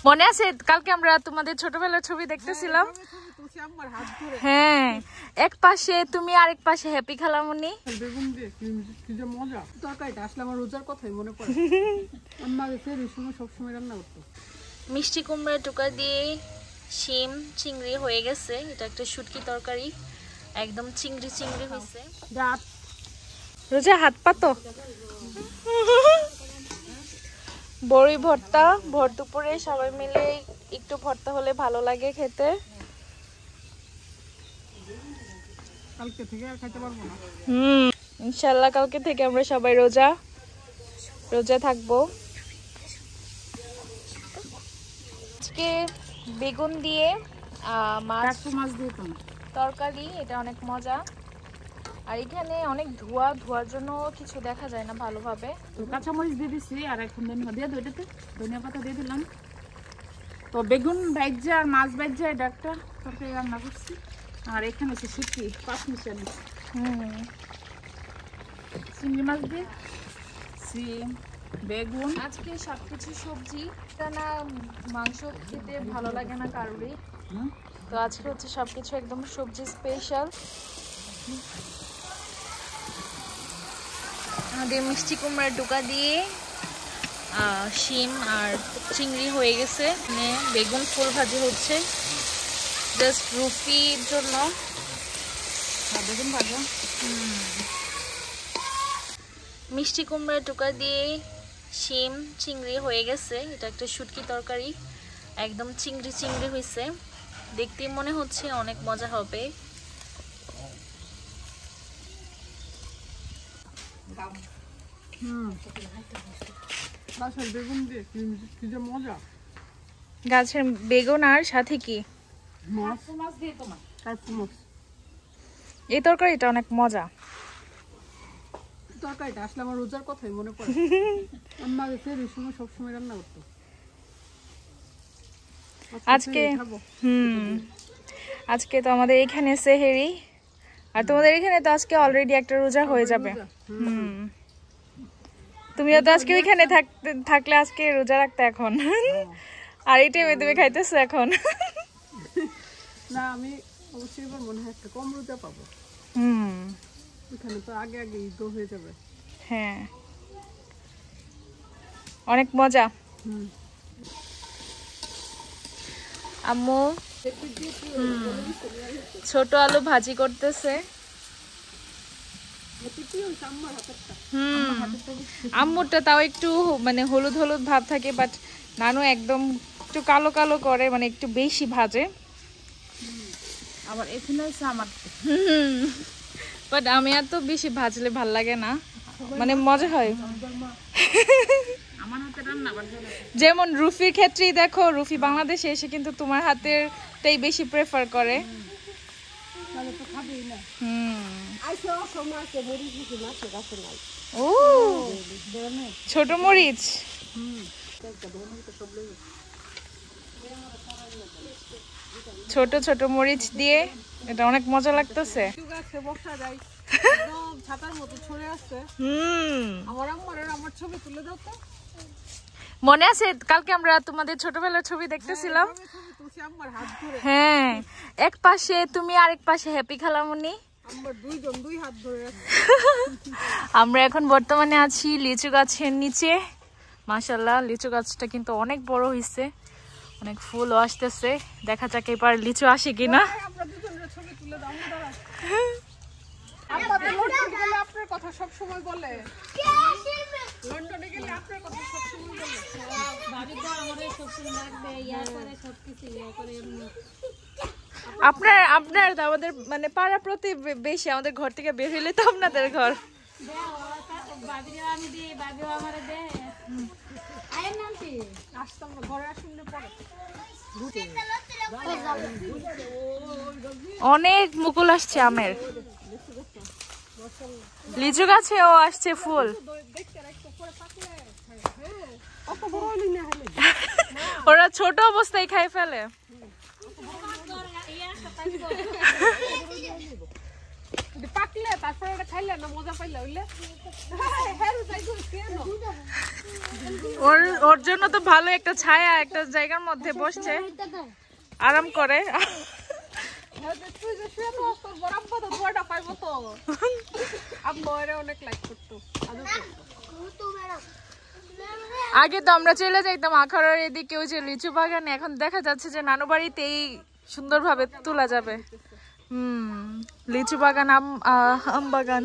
মনে আছে কালকে আমরা তোমাদের ছোটবেলার ছবি দেখতেছিলাম? হ্যাঁ, এক পাশে তুমি আরেক পাশে হ্যাপি খালামণি। বেগুন দিয়ে কি যে মজা, তরকারিটা আসলে আমার রোজার কথাই মনে পড়ে। আম্মা এই সময় সবসময় রান্না করতো। মিষ্টি কুমড়া টুকা দিয়ে শিম চিংড়ি হয়ে গেছে। এটা একটা শুটকি তরকারি, একদম চিংড়ি চিংড়ি হয়েছে। রোজা হাত পাতো। বড়ি ভর্তা, ভর দুপুরে সবাই মিলে একটু ভর্তা হলে ভালো লাগে খেতে। কালকে থেকে আর খেতে পারবো না। ইনশাআল্লাহ কালকে থেকে আমরা সবাই রোজা থাকবো। আজকে বেগুন দিয়ে মাছ দিয়ে তরকারি, এটা অনেক মজা। আর এখানে অনেক ধোয়ার জন্য কিছু দেখা যায় না ভালোভাবে। তো কাঁচামরিচ দিয়ে দিচ্ছি আর এখন ধনিয়া পাতা দিয়ে দিলাম। তো বেগুন ভাজা আর মাছ ভাজা এটা একটা তরকারি রান্না করছি। আর এখানে হচ্ছে শুটকি পাঁচমিশালি চিংড়ি মাছ দিয়ে সিম বেগুন। আজকে সবকিছু সবজি, না মাংস খেতে ভালো লাগে না কারোরই, তো আজকে হচ্ছে সবকিছু একদম সবজি স্পেশাল। আমাদের মিষ্টি কুমড়ার ডুকা দিয়ে শিম আর চিংড়ি হয়ে গেছে। বেগুন ফুল ভাজি হচ্ছে জাস্ট রুফির জন্য। বেগুন ভাজা মিষ্টি কুমড়ার ডুকা দিয়ে শিম চিংড়ি হয়ে গেছে। এটা একটা শুটকি তরকারি, একদম চিংড়ি চিংড়ি হয়েছে। দেখতে মনে হচ্ছে অনেক মজা হবে। বেগুন দিয়ে কি যে মজা। গাছের বেগুন আর সাথে কি এই তরকারিটা অনেক মজা। তরকারিটা আসলে আমার রোজার কথাই মনে পড়ে। আম্মা এই সময় সবসময় রান্না করতো। আজকে তো আমাদের এখানে সেহেরি, আর তোমাদের এখানে তো আজকে অলরেডি একটা রোজা হয়ে যাবে। তুমিও তো আজকে ওইখানে থাকলে আজকে রোজা রাখতে এখন। আর এই টাইমে তুমি খাইতেছো এখন। না আমি অবশ্যই এবার মনে হয় একটা কম রোজা পাবো। ওখানে তো আগে ঈদ হয়ে যাবে। হ্যাঁ, অনেক মজা। আম্মু ছোট আলু ভাজি করতেছে। আম্মুরটা তাও একটু মানে হলুদ হলুদ ভাব থাকে, বাট নানু একদম একটু কালো কালো করে, মানে একটু বেশি ভাজে। আবার এখানে হচ্ছে আমার বাট আমি এত বেশি ভাজলে ভাল লাগে না, মানে মজা হয়। যেমন রুফির ক্ষেত্রেই দেখো, রুফি বাংলাদেশে এসে কিন্তু তোমার হাতেরটাই বেশি প্রেফার করে। ও ছোট মরিচ, ছোট ছোট মরিচ দিয়ে এটা অনেক মজা লাগতেছে। মনে আছে কালকে আমরা তোমাদের ছোটবেলার ছবি দেখতেছিলাম? হ্যাঁ, এক পাশে তুমি আরেক পাশে হ্যাপি খালামণি। আমরা এখন বর্তমানে আছি লিচু গাছের নিচে। মাশাআল্লাহ লিচু গাছটা কিন্তু অনেক বড় হয়েছে, অনেক ফুলও আসতেছে। দেখা যাক এবার লিচু আসে কিনা। আপনার কথা সব সময় বলে, লন্ডনে গেলে আপনার কথা সব সময় বলে। ভাবি তো আমাদের সব সময় লাগবে ইয়ার করে সবকিছু ইয়া করে। আপনার আমাদের মানে পাড়া প্রতিবেশী, আমাদের ঘর থেকে বের হইলে তো আপনাদের ঘর। অনেক মুকুল আসছে আমের। লিচু গাছেও আসছে ফুল। ওরা ছোট অবস্থায় খাই ফেলে। থাকলে তারপরে এটা খাইলে না মজা পাইলে হইলে হ্যাঁ যাই কেন ওর ওর জন্য তো ভালো একটা ছায়া একটা জায়গার মধ্যে বসছে আরাম করে তুই যে শুয়ে তো তোর বড় আব্বা তো দোয়াটা পাইবো তো আব্বা এর অনেক লাইক করতো আগে তো আমরা চলে যাইতাম আখাড়ার এদিকে ওই যে লিচু বাগানে এখন দেখা যাচ্ছে যে নানু বাড়িতেই সুন্দরভাবে তোলা যাবে লিচু বাগান আম বাগান